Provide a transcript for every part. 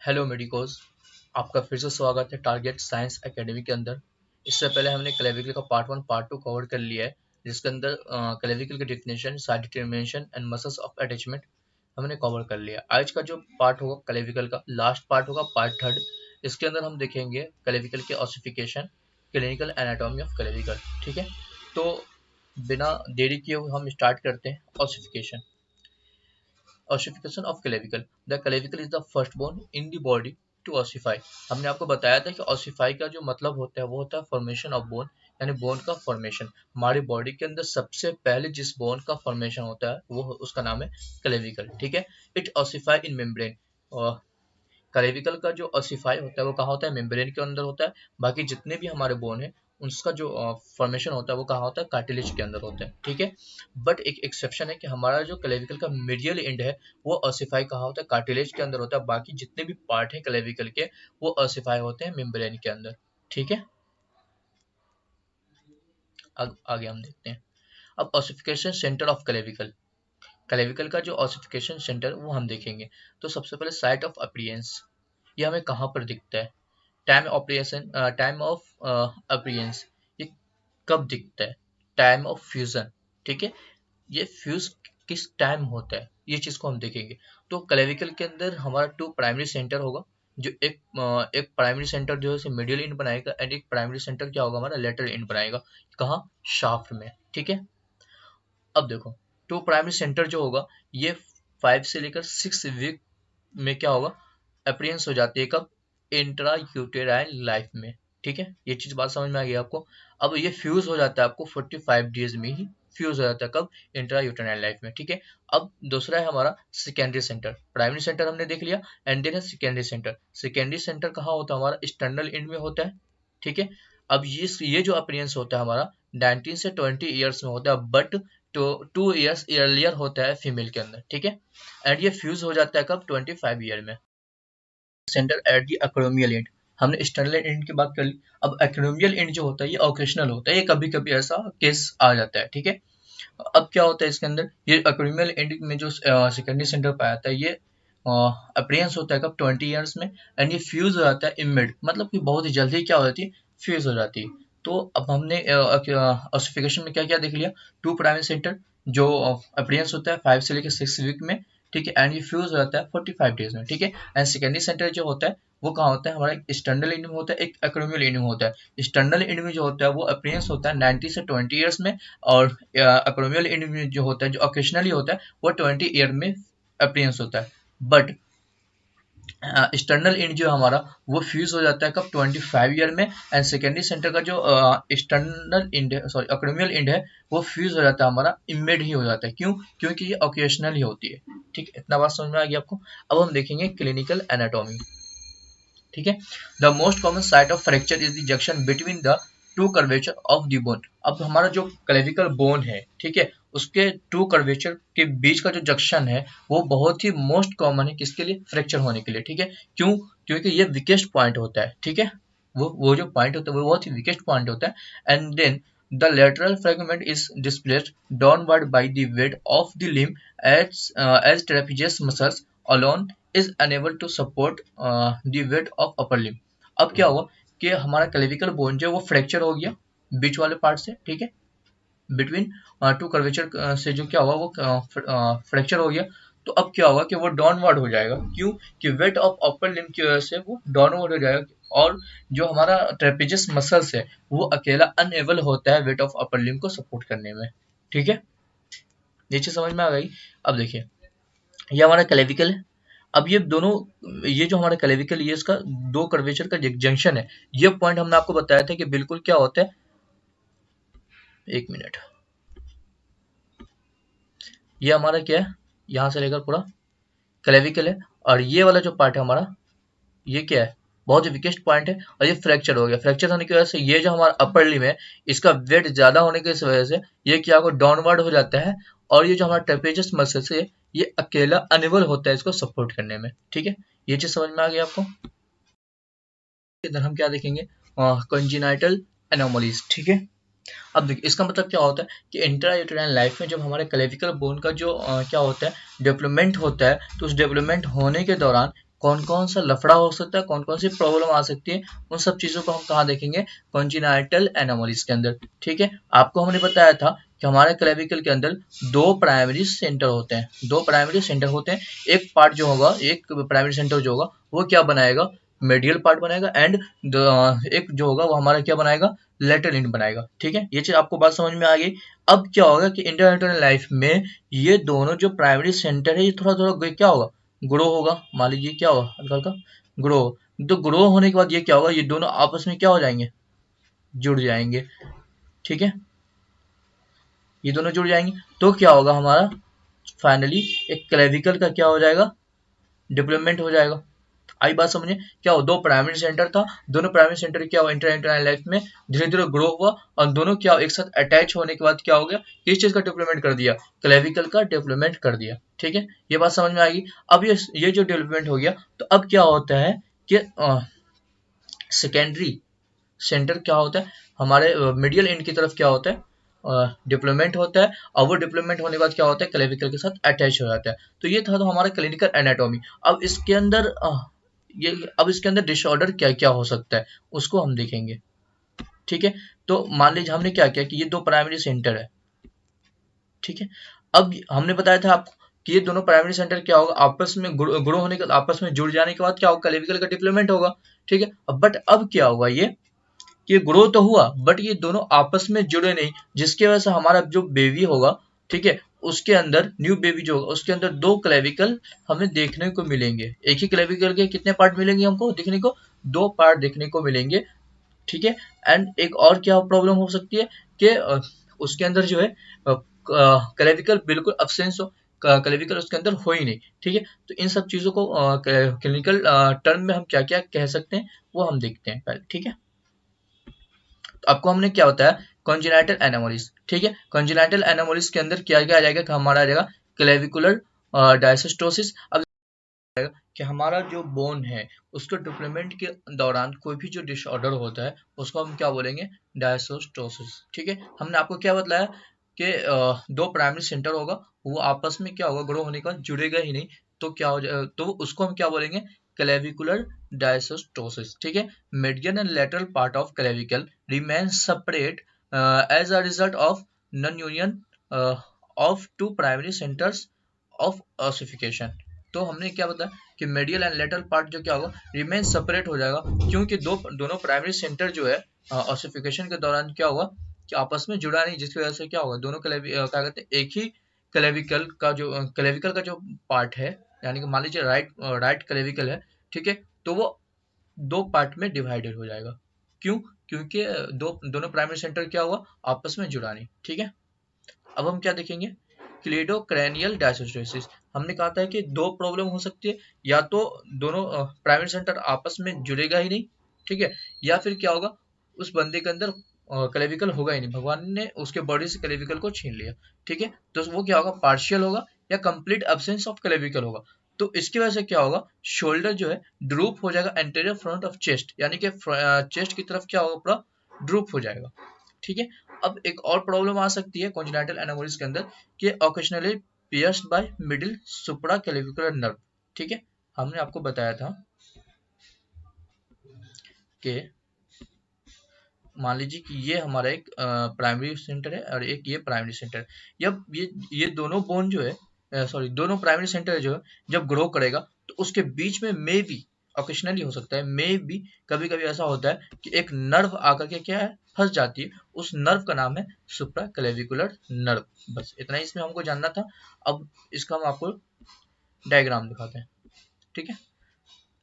Hello medicos, आपका फिर से स्वागत है टारगेट साइंस एकेडमी के अंदर। इससे पहले हमने क्लेविकल का पार्ट 1 पार्ट 2 कवर कर लिया है, जिसके अंदर क्लेविकल की definition, site determination and muscles of attachment हमने कवर कर लिया। आज का जो पार्ट होगा क्लेविकल का लास्ट पार्ट होगा पार्ट 3। इसके अंदर हम देखेंगे क्लेविकल के ossification, clinical anatomy of clavicle. ठीक है, तो बिना देरी किए हुए हम स्टार्ट करते हैं ossification. Ossification of clavicle. The clavicle is the first bone in the body to ossify. हमने आपको बताया था कि ossify का जो मतलब होता है वो होता है formation of bone, यानी बोन का फॉर्मेशन। हमारी बॉडी के अंदर सबसे पहले जिस बोन का फॉर्मेशन होता है वो उसका नाम है क्लेविकल। ठीक है, इट ऑसिफाई इन मेम्ब्रेन। और क्लेविकल का जो ऑसिफाई होता है वो कहाँ होता है? मेम्ब्रेन के अंदर होता है। बाकी जितने भी हमारे बोन है उसका जो फॉर्मेशन होता है वो कहाँ होता है? कार्टिलेज के अंदर होता है। ठीक है, बट एक एक्सेप्शन है कि हमारा जो क्लेविकल का मीडियल एंड है वो ऑसिफाई कहाँ होता है? कार्टिलेज के अंदर होता है। बाकी जितने भी पार्ट है क्लेविकल के वो ऑसिफाई होते हैं मेम्ब्रेन के अंदर। ठीक है, आगे हम देखते हैं। अब ossification centre of clavicle. Clavicle का जो ऑसिफिकेशन सेंटर वो हम देखेंगे। तो सबसे पहले साइट ऑफ अपीयरेंस, ये हमें कहाँ पर दिखता है? टाइम ऑफ अपीयरेंस ये कब दिखता है? Time of fusion. ठीक है, ये फ्यूज किस टाइम होता है ये चीज को हम देखेंगे। तो क्लेविकल के अंदर हमारा 2 प्राइमरी सेंटर होगा, जो एक प्राइमरी सेंटर जो है मिडियल इंड बनाएगा एंड एक प्राइमरी सेंटर क्या होगा? हमारा लेटरल इंड बनाएगा। कहाँ? शाफ्ट में। ठीक है, अब देखो 2 प्राइमरी सेंटर जो होगा ये 5 से लेकर 6 वीक में क्या होगा? अपीयरेंस हो जाती है। कब? इंट्रा यूटेराइन लाइफ में। ठीक है, ये चीज बात समझ में आ गई आपको। अब ये फ्यूज हो जाता है आपको 45 डेज में ही फ्यूज हो जाता है। कब? इंट्रा यूटेराइन लाइफ में। ठीक है, अब दूसरा है हमारा सेकेंडरी सेंटर। प्राइमरी सेंटर हमने देख लिया एंड देन है सेकेंडरी सेंटर। सेकेंडरी सेंटर कहाँ होता है? हमारा एक्सटर्नल एंड में होता है। ठीक है, अब ये जो अपीयरेंस होता है हमारा 19 से 20 ईयर्स में होता है, बट तो 2 ईयर्स अर्लियर होता है फीमेल के अंदर। ठीक है, एंड ये फ्यूज हो जाता है कब? 25 ईयर में। Centre at the acromial end. हमने एक्सटर्नल एंड की बात कर ली। अब एक्रोमियल एंड जो होता है ये ऑकेशनल होता है, ये कभी कभी ऐसा केस आ जाता है। ठीक है, अब क्या होता है इसके अंदर? ये एक्रोमियल एंड में जो सेकेंडरी सेंटर पाया जाता है ये अपीयरेंस होता है कब? 20 ईयर्स में एंड ये फ्यूज हो जाता है इमिड, मतलब कि बहुत ही जल्दी क्या हो जाती है? फ्यूज हो जाती है। तो अब हमने ऑसिफिकेशन में क्या क्या देख लिया? 2 प्राइमरी सेंटर जो अपीयरेंस होता है 5 से लेकर 6 वीक में। ठीक है, एंड ये फ्यूज हो जाता है 45 डेज में। ठीक है, एंड सेकेंडरी सेंटर जो होता है वो कहाँ होता है? हमारा एक्सटर्नल एंड में होता है, एक एक्रोमियल एंड में होता है। एक्सटर्नल एंड में जो होता है वो अपीयरेंस होता है 90 से 20 ईयर्स में, और एक्रोमियल एंड में जो होता है, जो ओकेशनली होता है, वो 20 ईयर में अपीयरेंस होता है। बट एक्सटर्नल एंड जो हमारा वो फ्यूज हो जाता है कब? 25 ईयर में। एंड सेकेंडरी सेंटर का जो एक्सटर्नल एंड है, सॉरी एक्रोमियल एंड है, वो फ्यूज हो जाता है हमारा इमेड ही हो जाता है। क्यों? क्योंकि ये ओकेशनल ही होती है। ठीक है, इतना बात समझ में आ गया आपको। अब हम देखेंगे क्लिनिकल एनाटॉमी। ठीक है, the most common site of fracture is the junction between the 2 curvature of the bone. अब हमारा जो क्लेविकल बोन है, ठीक है, उसके 2 कर्वेचर के बीच का जो जंक्शन है वो बहुत ही मोस्ट कॉमन है किसके लिए? फ्रैक्चर होने के लिए। ठीक है, क्यों? क्योंकि ये वीकेस्ट पॉइंट होता है। ठीक है, वो जो पॉइंट होता है वो बहुत ही वीकेस्ट पॉइंट होता है। And then the lateral fragment is displaced downward by the weight of the limb as trapezius muscles alone is unable to support the weight of upper limb। अब क्या हुआ कि हमारा क्लेविकल बोन जो है वो फ्रैक्चर हो गया बीच वाले पार्ट से। ठीक है, बिटवीन 2 कर्वेचर से जो क्या हुआ वो फ्रैक्चर हो गया। तो अब क्या होगा कि वो डाउनवर्ड हो जाएगा। क्यों? कि वेट ऑफ अपर लिम्ब की वजह से वो डाउनवर्ड हो जाएगा, और जो हमारा ट्रेपेजियस मसल्स है वो अकेला अनएबल होता है वेट ऑफ अपर लिम्ब को सपोर्ट करने में। ठीक है, ये चीज समझ में आ गई। अब देखिए ये हमारा क्लेविकल है। अब ये दोनों, ये जो हमारा क्लेविकल ये इसका 2 कर्वेचर का जंक्शन है। ये पॉइंट हमने आपको बताया था कि बिल्कुल क्या होता है, 1 मिनट, ये हमारा क्या है? यहाँ से लेकर पूरा क्लेविकल है, और ये वाला जो पार्ट है हमारा ये क्या है? बहुत ही वीकेस्ट पॉइंट है, और ये फ्रैक्चर हो गया। फ्रैक्चर होने की वजह से ये जो हमारा अपर लिम्ब है इसका वेट ज्यादा होने की वजह से ये क्या हो? डाउनवर्ड हो जाता है, और ये जो हमारा ट्रेपेजियस मसल है ये अकेला अनेबल होता है इसको सपोर्ट करने में। ठीक है, ये चीज समझ में आ गई आपको। इधर हम क्या देखेंगे? Congenital anomalies. ठीक है, अब देखिए इसका मतलब क्या होता है कि इंट्रा यूटेराइन लाइफ में जब हमारे क्लेविकल बोन का जो क्या होता है? डेवलपमेंट होता है, तो उस डेवलपमेंट होने के दौरान कौन कौन सा लफड़ा हो सकता है, कौन कौन सी प्रॉब्लम आ सकती है, उन सब चीज़ों को हम कहाँ देखेंगे, कॉन्जिनाइटल एनोमलीज के अंदर। ठीक है, आपको हमने बताया था कि हमारे क्लेविकल के अंदर दो प्राइमरी सेंटर होते हैं, दो प्राइमरी सेंटर होते हैं। एक पार्ट जो होगा, एक प्राइमरी सेंटर जो होगा वो क्या बनाएगा, मेडियल पार्ट बनाएगा, एंड एक जो होगा वो हमारा क्या बनाएगा, लेटरल एंड बनाएगा। ठीक है, ये चीज आपको बात समझ में आ गई। अब क्या होगा कि इंटरनेशनल लाइफ में ये दोनों जो प्राइमरी सेंटर है ये थोड़ा थोड़ा क्या होगा, ग्रो होगा। मान लीजिए क्या होगा, हल्का हल्का ग्रो। तो ग्रो होने के बाद ये क्या होगा, ये दोनों आपस में क्या हो जाएंगे, जुड़ जाएंगे। ठीक है, ये दोनों जुड़ जाएंगे तो क्या होगा हमारा, फाइनली एक क्लेविकल का क्या हो जाएगा, डेवलपमेंट हो जाएगा। आई बात समझे, क्या हो, दो प्राइमरी सेंटर था, दोनों प्राइमरी सेंटर क्या हुआ, इंटरनेशनल लाइफ में धीरे धीरे ग्रो हुआ और दोनों क्या एक साथ अटैच होने के बाद क्या हो गया, किस चीज का डेवलपमेंट कर दिया, क्लेविकल का डेवलपमेंट कर दिया। ठीक है, ये बात समझ में आएगी। अब ये जो डेवलपमेंट हो गया तो अब क्या होता है कि सेकेंडरी सेंटर क्या होता है, हमारे मिडियल एंड की तरफ क्या होता है, डिप्लोमेंट होता है, और वो डिप्लोमेंट होने के बाद क्या होता है, क्लेविकल के साथ अटैच हो जाता है। तो ये था तो हमारा क्लिनिकल एनाटॉमी। अब इसके अंदर ये अब इसके अंदर डिसऑर्डर क्या क्या हो सकता है उसको हम देखेंगे। ठीक है, तो मान लीजिए हमने क्या किया कि ये दो प्राइमरी सेंटर है। ठीक है, अब हमने बताया था आपको कि ये दोनों प्राइमरी सेंटर क्या होगा, आपस में ग्रो होने के, आपस में जुड़ जाने के बाद क्या होगा, क्लेविकल का डिप्लोमेंट होगा। ठीक है, बट अब क्या होगा, ये ग्रो तो हुआ बट ये दोनों आपस में जुड़े नहीं, जिसकी वजह से हमारा जो बेबी होगा, ठीक है, उसके अंदर न्यू बेबी जो होगा उसके अंदर दो क्लेविकल हमें देखने को मिलेंगे। एक ही क्लेविकल के कितने पार्ट मिलेंगे हमको देखने को, दो पार्ट देखने को मिलेंगे। ठीक है, एंड एक और क्या प्रॉब्लम हो सकती है कि उसके अंदर जो है क्लेविकल बिल्कुल अब्सेंस हो, क्लेविकल उसके अंदर हो ही नहीं। ठीक है, तो इन सब चीजों को क्लिनिकल टर्म में हम क्या क्या कह सकते हैं वो हम देखते हैं पहले। ठीक है, तो आपको हमने क्या बताया, कॉन्जेनाइटल एनोमलीज। ठीक है, कॉन्जेनाइटल एनोमलीज के अंदर क्या क्या आ जाएगा कि हमारा आ जाएगा क्लेविकुलर डायसिस्टोसिस। अब कि हमारा जो बोन है उसके डेवलपमेंट के दौरान कोई भी जो डिसऑर्डर होता है उसको हम क्या बोलेंगे, डायसिस्टोसिस। ठीक है, हमने आपको क्या बताया कि दो प्राइमरी सेंटर होगा, वो आपस में क्या होगा, ग्रो होने के बाद जुड़ेगा ही नहीं, तो क्या हो जाए, तो उसको हम क्या बोलेंगे, क्लेविकुलर डायसिस्टोसिस। ठीक है, median and lateral part of clavicle remains separate as a result of non-union of two primary centers of ossification। तो हमने क्या बताया कि मेडियल एंड लेटरल पार्ट जो क्या होगा, रिमेन सेपरेट हो जाएगा, क्योंकि दोनों प्राइमरी सेंटर जो है ऑसिफिकेशन के दौरान क्या होगा कि आपस में जुड़ा नहीं, जिसकी वजह से क्या होगा, दोनों क्या कहते हैं, एक ही क्लेविकल का जो पार्ट है, यानी कि मान लीजिए राइट क्लेविकल है। ठीक है, तो वो दो पार्ट में डिवाइडेड हो जाएगा। क्यों, क्योंकि दोनों प्राइमरी सेंटर क्या हुआ, आपस में जुड़ा नहीं। ठीक है, अब हम क्या देखेंगे, क्लीडोक्रैनियल डायसोस्टोसिस। हमने कहा था कि दो प्रॉब्लम हो सकती है, या तो दोनों प्राइमरी सेंटर आपस में जुड़ेगा ही नहीं, ठीक है, या फिर क्या होगा, उस बंदे के अंदर क्लेविकल होगा ही नहीं, भगवान ने उसके बॉडी से क्लेविकल को छीन लिया। ठीक है, तो वो क्या होगा, पार्शियल होगा या कंप्लीट एब्सेंस ऑफ क्लेविकल होगा। तो इसकी वजह से क्या होगा, शोल्डर जो है ड्रूप हो जाएगा एंटीरियर फ्रंट ऑफ चेस्ट, यानी कि चेस्ट की तरफ क्या होगा, पूरा ड्रूप हो जाएगा। ठीक है, अब एक और प्रॉब्लम आ सकती है कॉन्जेनाइटल एनोमलीज के अंदर कि ऑकेशनली पियर्स्ड बाय मिडिल सुप्रा क्लेविकुलर नर्व। ठीक है, हमने आपको बताया था कि मान लीजिए कि ये हमारा एक प्राइमरी सेंटर है और एक ये प्राइमरी सेंटर है। जब ये दोनों बोन जो है, सॉरी दोनों प्राइमरी सेंटर जो है जब ग्रो करेगा तो उसके बीच में मे भी ऑकेशनली हो सकता है, मे भी कभी कभी ऐसा होता है कि एक नर्व आकर के क्या है, फंस जाती है। उस नर्व का नाम है सुप्रा क्लेविकुलर नर्व। बस इतना ही इसमें हमको जानना था। अब इसका हम आपको डायग्राम दिखाते हैं। ठीक है,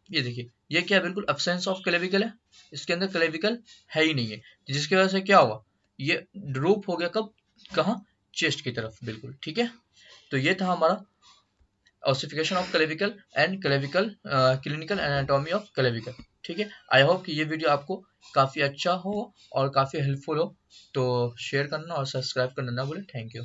ये देखिए, ये क्या बिल्कुल अब्सेंस ऑफ क्लेविकल है, इसके अंदर क्लेविकल है ही नहीं है, जिसकी वजह से क्या हुआ, ये ड्रूप हो गया, कब, कहाँ, चेस्ट की तरफ बिल्कुल। ठीक है, तो ये था हमारा ossification of clavicle and clavicle clinical anatomy of clavicle. ठीक है, आई होप कि ये वीडियो आपको काफ़ी अच्छा हो और काफ़ी हेल्पफुल हो, तो शेयर करना और सब्सक्राइब करना ना भूलें। Thank you.